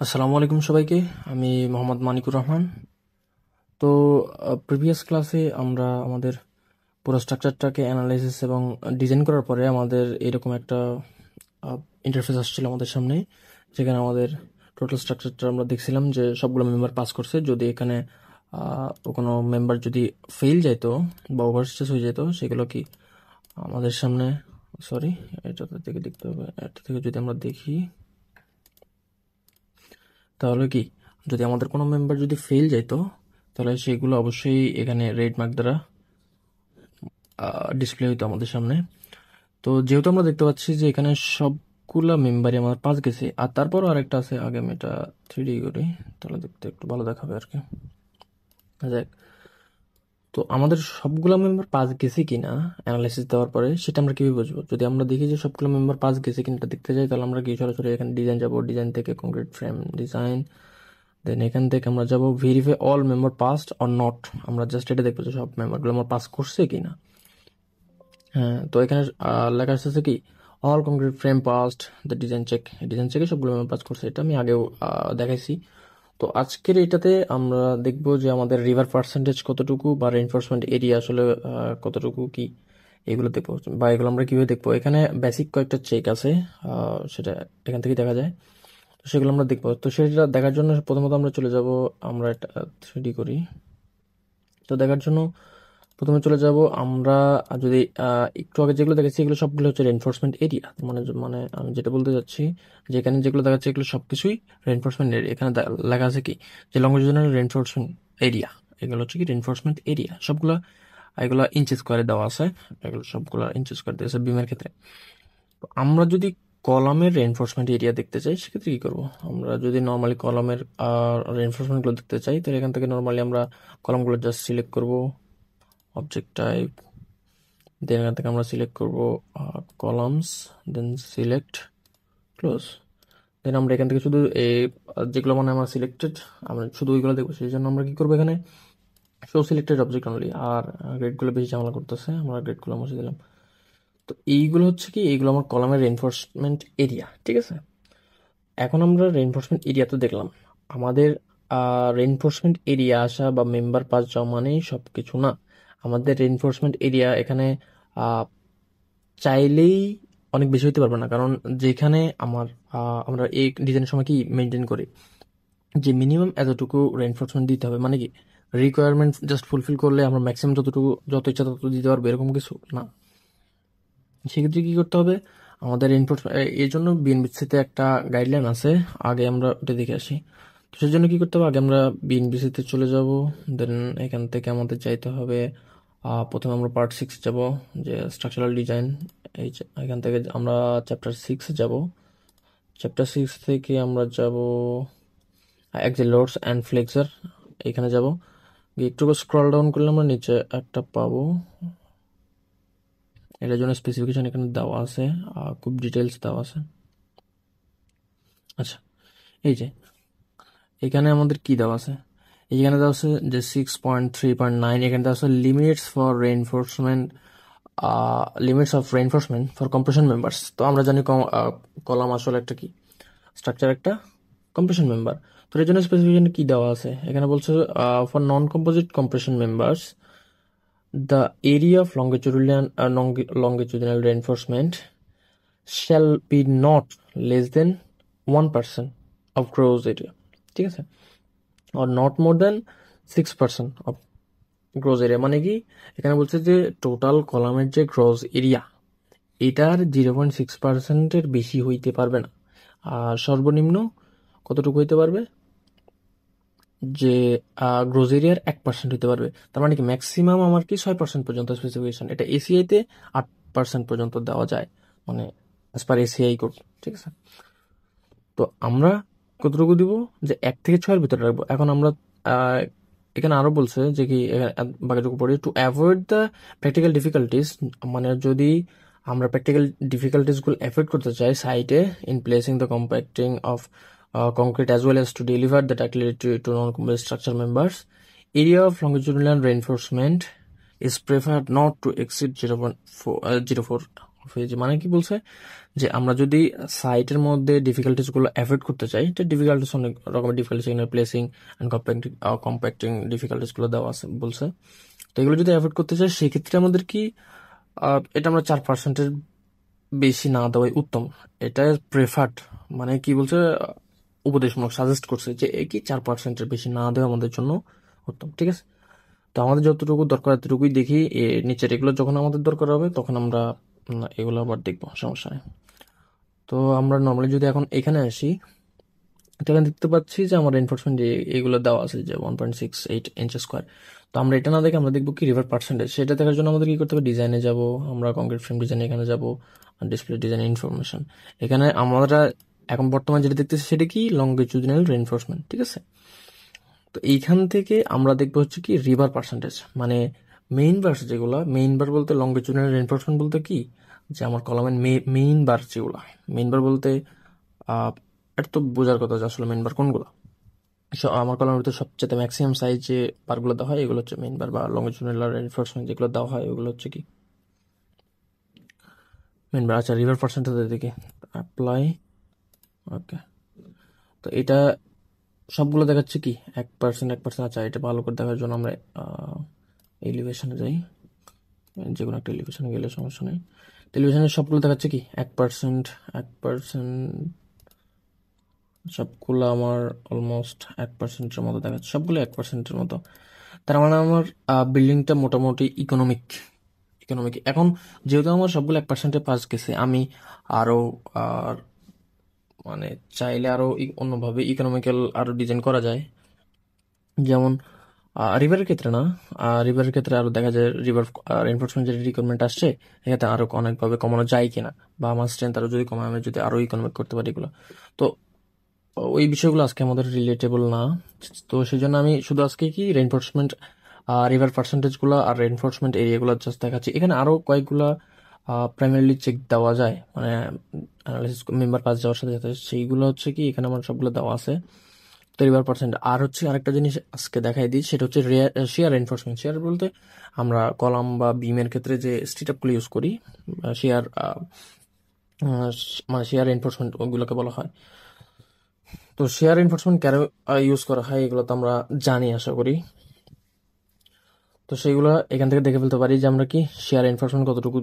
আসসালামু আলাইকুম সবাইকে। আমি মোহাম্মদ মানিকুর রহমান। তো প্রিভিয়াস ক্লাসে আমরা আমাদের পুরো স্ট্রাকচারটাকে অ্যানালাইসিস এবং ডিজাইন করার পরে আমাদের এরকম একটা ইন্টারফেস আসছিল আমাদের সামনে, যেখানে আমাদের টোটাল স্ট্রাকচারটা আমরা দেখছিলাম যে সবগুলো মেম্বার পাস করছে। যদি এখানে কোনো মেম্বার যদি ফেল যাইতো বা ওভারস্টেজ হয়ে যেত, সেগুলো কি আমাদের সামনে, সরি এটা থেকে দেখতে হবে, এটা থেকে যদি আমরা দেখি তাহলে কি, যদি আমাদের কোনো মেম্বার যদি ফেল যাইতো তাহলে সেগুলো অবশ্যই এখানে রেড মার্ক দ্বারা ডিসপ্লে হইতো আমাদের সামনে। তো যেহেতু আমরা দেখতে পাচ্ছি যে এখানে সবগুলা মেম্বারই আমার পাস গেছে, আর তারপরও আরেকটা আছে, আগে আমি এটা 3D করি তাহলে দেখতে একটু ভালো দেখাবে আর কি। দেখ, তো আমাদের সবগুলা মেম্বার পাস গেছে কিনা অ্যানালাইসিস দেওয়ার পরে সেটা আমরা কিভাবে বুঝবো? যদি আমরা দেখি যে সবগুলো মেম্বার পাস গেছে কিনা এটা দেখতে যাই, তাহলে আমরা কি সরাসরি এখানে ডিজাইন যাবো, ডিজাইন থেকে কংক্রিট ফ্রেম ডিজাইন, দেন এখান থেকে আমরা যাব verify all member passed or not. আমরা জাস্ট এটা দেখবো যে সব মেম্বারগুলো আমার পাস করছে কিনা। হ্যাঁ, তো এখানে লেখা আসছে কি all concrete frame passed the design check. Design চেকে সবগুলো মেম্বার পাস করছে, এটা আমি আগেও দেখাইছি। তো আজকের এটাতে আমরা দেখব যে আমাদের রিভার পার্সেন্টেজ কতটুকু বা রেইনফোর্সমেন্ট এরিয়া আসলে কতটুকু কি, এগুলো দেখবো। বা এগুলো আমরা কিভাবে দেখবো, এখানে বেসিক কয়েকটা চেক আছে, সেটা এখান থেকে দেখা যায়। তো সেগুলো আমরা দেখবো। তো সেটা দেখার জন্য প্রথমত আমরা চলে যাব, আমরা এটা 3D করি। তো দেখার জন্য প্রথমে চলে যাব আমরা, যদি একটু আগে যেগুলো দেখেছি এগুলো সবগুলো হচ্ছে রেনফোর্সমেন্ট এরিয়া। মানে মানে আমি যেটা বলতে চাচ্ছি যে এখানে যেগুলো দেখাচ্ছে এগুলো সবকিছুই রেনফোর্সমেন্ট এরিয়া। এখানে লেখা আছে কি যে লংজিটিউডাল রেনফোর্সমেন্ট এরিয়া, এগুলো হচ্ছে কি রেনফোর্সমেন্ট এরিয়া সবগুলো। এগুলো ইঞ্চ স্কোয়ারে দেওয়া আছে, এগুলো সবগুলো ইঞ্চ স্কোয়ার দিয়েছে বিমের ক্ষেত্রে। তো আমরা যদি কলামের রেনফোর্সমেন্ট এরিয়া দেখতে চাই সেক্ষেত্রে কি করব? আমরা যদি নর্মালি কলামের রেনফোর্সমেন্টগুলো দেখতে চাই তাহলে এখান থেকে নর্মালি আমরা কলামগুলো জাস্ট সিলেক্ট করব, অবজেক্ট টাইপ, দেন এখান থেকে আমরা সিলেক্ট করব কলামস, দেন সিলেক্ট ক্লোজ। দেন আমরা এখান থেকে শুধু এই যেগুলো মানে আমরা সিলেক্টেড, আমরা শুধু ওইগুলো দেখবো। সেই জন্য আমরা কি করবো, এখানে শো সিলেক্টেড অবজেক্ট অনলি। আর গ্রেডগুলো বেশি ঝামেলা করতেছে, আমরা গ্রেডগুলো মুছে দিলাম। তো এইগুলো হচ্ছে কি, এইগুলো আমার কলামের রেনফোর্সমেন্ট এরিয়া, ঠিক আছে। এখন আমরা রেনফোর্সমেন্ট এরিয়া তো দেখলাম। আমাদের রেনফোর্সমেন্ট এরিয়া আসা বা মেম্বার পাস যাওয়া মানেই সব কিছু না। আমাদের রেনফোর্সমেন্ট এরিয়া এখানে আহ, চাইলেই অনেক বেশি হতে পারবে না, কারণ যেখানে আমরা এই ডিজাইনের সময় কি মেনটেন করি যে মিনিমাম এতটুকু রেনফোর্সমেন্ট দিতে হবে। মানে কি রিকোয়ারমেন্ট জাস্ট ফুলফিল করলে আমরা ম্যাক্সিমাম যতটুকু যত ইচ্ছা তত দিতে পারবো এরকম কিছু না। সেক্ষেত্রে কি করতে হবে, আমাদের এনফোর্সমেন্ট, এর জন্য বিএনবিসিতে একটা গাইডলাইন আছে, আগে আমরা ওটা দেখে আসি। তো সেই জন্য কি করতে হবে, আগে আমরা বিএনবিসিতে চলে যাব। দেন এখান থেকে আমাদের যাইতে হবে, প্রথমে আমরা পার্ট 6 যাব, যে স্ট্রাকচারাল ডিজাইন। এখান থেকে আমরা চ্যাপ্টার 6 যাব। চ্যাপ্টার 6 থেকে আমরা যাব যে লোডস অ্যান্ড ফ্লেক্সার, এখানে যাব। একটু স্ক্রল ডাউন করলে আমরা নিচে একটা পাবো, এটার জন্য স্পেসিফিকেশন এখানে দেওয়া আছে, খুব ডিটেলস দেওয়া আছে। আচ্ছা, এই যে এখানে আমাদের কি দেওয়া আছে, এইখানে দেওয়া আছে যে 6.3.9, এখানে দেওয়া আছে limits for reinforcement, limits of reinforcement for compression members. তো আমরা জানি কলাম আসলে একটা কি স্ট্রাকচার, একটা কম্প্রেশন মেম্বার। তো এর জন্য স্পেসিফিকেশন কি দেওয়া আছে, এখানে বলছে for non composite compression members the area of longitudinal reinforcement shall be not less than 1% of gross area, ঠিক আছে, or not more than 6% of gross area। মানে কি এখানে বলছে যে টোটাল কলামের যে গ্রস এরিয়া এটার 0.6%-এর বেশি হইতে পারবে না। আর সর্বনিম্ন কতটুকু হইতে পারবে, যে গ্রোস এরিয়ার 1% হতে পারবে। তার মানে কি ম্যাক্সিমাম আমার কি 6% পর্যন্ত স্পেসিফিকেশন, এটা এসিআইতে 8% পর্যন্ত দেওয়া যায়, মানে অ্যাজ পার এসিআই কোড, ঠিক আছে। তো আমরা কতটুকু দিব, যে 1 থেকে 6-এর ভিতরে রাখবো। এখন আমরা এখানে আরো বলছে যে কি, বাকিটুকু পড়ি, to avoid the practical difficulties, মানে যদি আমরা প্র্যাকটিক্যাল ডিফিকাল্টিসগুলো অ্যাভয়েড করতে চাই সাইটে, in placing the compacting of concrete as well as to deliver the ductility to non-composite structure members, area of longitudinal reinforcement is preferred not to exceed 0.4 হয়েছে মানে কি বলছে যে আমরা যদি সাইটের মধ্যে ডিফিকাল্টিস গুলো অ্যাভয়েড করতে চাই, তো ডিফিকাল্টিস অনেক রকমের ডিফিকাল্টিস, এখানে প্লেসিং অ্যান্ড কম্প্যাক্টিং ডিফিকাল্টিস গুলো দেওয়া আছে বলছে। তো এগুলো যদি অ্যাভয়েড করতে চাই সেক্ষেত্রে আমাদের কি এটা আমরা 4%-এর বেশি না দেওয়াই উত্তম। এটা প্রেফার্ড, মানে কি বলছে, উপদেশমূলক সাজেস্ট করছে যে এই কি 4%-এর বেশি না দেওয়া আমাদের জন্য উত্তম, ঠিক আছে। তো আমাদের যতটুকু দরকার এতটুকুই দেখি, নিচের এগুলো যখন আমাদের দরকার হবে তখন আমরা এগুলো আবার দেখবো, সমস্যা নেই। তো আমরা নর্মালি যদি এখন এখানে আসি, তো এখানে দেখতে পাচ্ছি যে আমার এনফোর্সমেন্ট এগুলো দেওয়া আছে যে 1.68 ইঞ্চ স্কোয়ার। তো আমরা এটা না দেখে আমরা দেখবো কি রিভার পার্সেন্টেজ। সেটা দেখার জন্য আমাদের কি করতে হবে, ডিজাইনে যাব, আমরা কংক্রিট ফ্রেম ডিজাইন এখানে যাব, ডিসপ্লে ডিজাইন ইনফরমেশন। এখানে আমরা এখন বর্তমানে যেটা দেখতেছি সেটা কি লংগিটিউডিনাল রেইনফোর্সমেন্ট, ঠিক আছে। তো এইখান থেকে আমরা দেখবো হচ্ছে কি রিভার পার্সেন্টেজ, মানে মেইন বার যেগুলো, মেইন বার বলতে লংগিটিউডিনাল রেইনফোর্সমেন্ট বলতে কি, যে আমার কলামের মেইন বার যেগুলো, মেইন বার বলতে এটা তো বোঝার কথা যে আসলে মেইন বার কোনগুলো। আমার কলামের ভিতরে সবচেয়ে ম্যাক্সিমাম সাইজ যে বারগুলো দেওয়া হয় এগুলো হচ্ছে মেইন বার, বা লংগিটিউডিনাল রেইনফোর্সমেন্ট যেগুলো দেওয়া হয় ওগুলো হচ্ছে কি মেইন বার। আচ্ছা, রিভার পার্সেন্টেজ দেখি, অ্যাপ্লাই, ওকে। তো এটা সবগুলো দেখাচ্ছে কি 1%। আচ্ছা, এটা ভালো করে দেখার জন্য আমরা এলিভেশনে যাই, যে কোনো একটা এলিভেশনে গেলে সমস্যা নেই। টেলিভিশনের সবগুলো দেখাচ্ছে কি 1%, 1%, সবগুলো আমার অলমোস্ট 1%-এর মতো দেখাচ্ছে, সবগুলো 1%-এর মতো। তার মানে আমার বিল্ডিংটা মোটামুটি ইকোনমিক। এখন যেহেতু আমার সবগুলো 1%-এ পাস গেছে, আমি আরো আর মানে চাইলে আরো অন্যভাবে ইকোনমিক্যাল আরো ডিজাইন করা যায়। যেমন রিভারের ক্ষেত্রে না, রিভারের ক্ষেত্রে আরো দেখা যায় রিভার এনফোর্সমেন্ট যে রিকোয়ারমেন্ট আসছে এক্ষেত্রে আরো অনেকভাবে কমানো যায় কিনা, বা আমার স্ট্রেংথ আরো যদি কমায় আমি যদি আরো ইকোনমিক করতে পারি এগুলো। তো ওই বিষয়গুলো আজকে আমাদের রিলেটেবল না। তো সেই জন্য আমি শুধু আজকে কি রেইনফোর্সমেন্ট রিভার পার্সেন্টেজ গুলো আর রেইনফোর্সমেন্ট এরিয়াগুলো জাস্ট দেখাচ্ছি। এখানে আরো কয়েকগুলা প্রাইমারিলি চেক দেওয়া যায়, মানে অ্যানালাইসিস মেম্বার পাস যাওয়ার সাথে সাথে সেইগুলো হচ্ছে কি এখানে আমার সবগুলো দেওয়া আছে। তো রিভার পার্সেন্ট আর হচ্ছে আরেকটা জিনিস আজকে দেখাই দিই, সেটা হচ্ছে শেয়ার এনফোর্সমেন্ট। শেয়ার বলতে আমরা কলাম বা বিমের ক্ষেত্রে যে স্ট্রিটআপগুলো ইউজ করি, শেয়ার মানে শেয়ার এনফোর্সমেন্ট ওগুলোকে বলা হয়। তো শেয়ার এনফোর্সমেন্ট কেন ইউজ করা হয় এগুলো তো আমরা জানি আশা করি। তো সেইগুলো এখান থেকে দেখে ফেলতে পারি যে আমরা কি শেয়ার এনফোর্সমেন্ট কতটুকু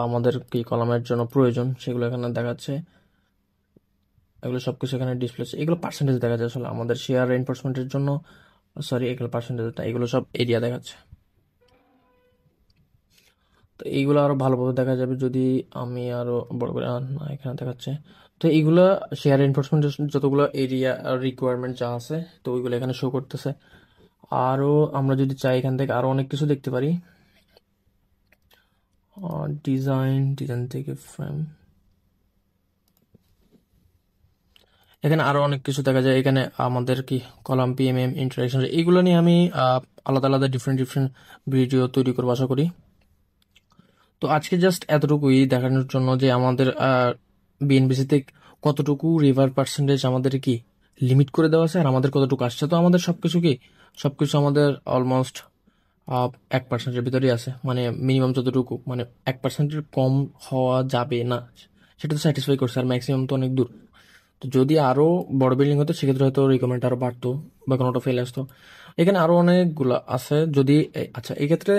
আমাদের কি কলামের জন্য প্রয়োজন, সেগুলো এখানে দেখাচ্ছে। এগুলো সবকিছু এখানে ডিসপ্লে, এগুলো পার্সেন্টেজ দেখা যায় আসলে আমাদের শেয়ার এনফোর্সমেন্টের জন্য। সরি, এগুলো পার্সেন্টেজটা, এগুলো সব এরিয়া দেখাচ্ছে। তো এইগুলো আরো ভালোভাবে দেখা যাবে যদি আমি আরো বড় করে না, এখানে দেখাচ্ছে। তো এইগুলা শেয়ার এনফোর্সমেন্ট যতগুলো এরিয়া রিকোয়ারমেন্ট যা আছে, তো ওইগুলো এখানে শো করতেছে। আরো আমরা যদি চাই এখান থেকে আরো অনেক কিছু দেখতে পারি, ডিজাইন থেকে ফ্রেম, এখানে আরো অনেক কিছু দেখা যায়। এখানে আমাদের কি কলাম পিএমএম ইন্টারাকশন, এইগুলো নিয়ে আমি আলাদা আলাদা ডিফারেন্ট ভিডিও তৈরি করবো আশা করি। তো আজকে জাস্ট এতটুকুই দেখানোর জন্য যে আমাদের বিএনবিসিতে কতটুকু রিভার পার্সেন্টেজ আমাদের কি লিমিট করে দেওয়া আছে আর আমাদের কতটুকু আসছে। তো আমাদের সবকিছু আমাদের অলমোস্ট 1%-এর ভিতরেই আছে, মানে মিনিমাম যতটুকু, মানে 1%-এর কম হওয়া যাবে না সেটা তো স্যাটিসফাই করছে, আর ম্যাক্সিমাম তো অনেক দূর। তো যদি আরো বড় বিল্ডিং হতো সেক্ষেত্রে হয়তো রিকোয়ারমেন্ট আরো বাড়তো বা কোনোটা ফেলে আসতো। এখানে আরো অনেকগুলো আছে। যদি আচ্ছা, এক্ষেত্রে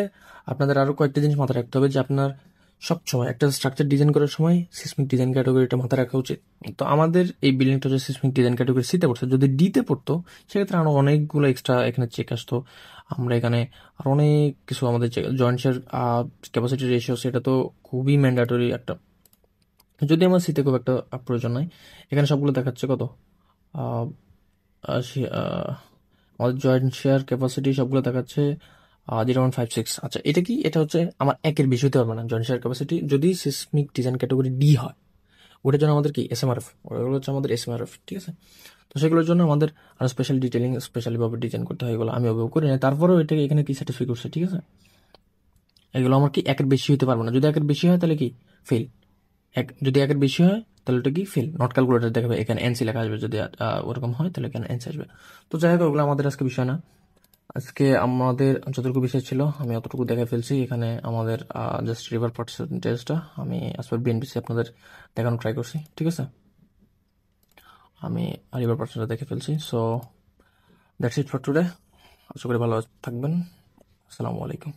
আপনাদের আরো কয়েকটা জিনিস মাথায় রাখতে হবে যে আপনার সবসময় একটা স্ট্রাকচার ডিজাইন করার সময় সিসমিক ডিজাইন ক্যাটাগরিটা মাথায় রাখা উচিত। তো আমাদের এই বিল্ডিংটা হচ্ছে সিসমিক ডিজাইন ক্যাটাগরি সিতে পড়ছে, যদি ডিতে পড়তো সেক্ষেত্রে আরো অনেকগুলো এক্সট্রা এখানে চেক আসতো। আমরা এখানে আর অনেক কিছু আমাদের জয়েন্টসের ক্যাপাসিটি রেশিও, সেটা তো খুবই ম্যান্ডেটরি একটা, যদি আমার সিতে খুব একটা প্রয়োজন নাই। এখানে সবগুলো দেখাচ্ছে কত আহ, আমাদের জয়েন্ট শেয়ার ক্যাপাসিটি সবগুলো দেখাচ্ছে 0.56। আচ্ছা, এটা কি, এটা হচ্ছে আমার একের বেশি হতে পারবে না জয়েন্ট শেয়ার ক্যাপাসিটি যদি সিসমিক ডিজাইন ক্যাটাগরি ডি হয়। ওটার জন্য আমাদের কি এসএমআরএফ, ওগুলো হচ্ছে আমাদের এসএমআরএফ, ঠিক আছে। তো সেগুলোর জন্য আমাদের আরো স্পেশাল ডিটেলিং স্পেশালি ভাবে ডিজাইন করতে হয়, এগুলো আমি অভিযোগ করি না। তারপরেও এটাকে এখানে কি স্যাটিসফাই করছে, ঠিক আছে। এগুলো আমার কি একের বেশি হতে পারবো না, যদি একের বেশি হয় তাহলে কি ফেল। যদি একের বেশি হয় তাহলে ওটা কি ফেল, নট ক্যালকুলেটর দেখাবে, এখানে এনসি লেখা আসবে। যদি ওরকম হয় তাহলে এখানে এনসি আসবে। তো যাই হোক, ওগুলো আমাদের আজকে বিষয় না। আজকে আমাদের যতটুকু বিষয় ছিল আমি অতটুকু দেখে ফেলছি। এখানে আমাদের জাস্ট রিভার পার্সেন্টেজটা আমি অ্যাজ পার বিএনপিসি আপনাদের দেখানো ট্রাই করছি, ঠিক আছে? আমি রিভার পার্সেন্টেজ দেখে ফেলছি। So that's it for today. আশা করি ভালো থাকবেন। আসসালামু আলাইকুম।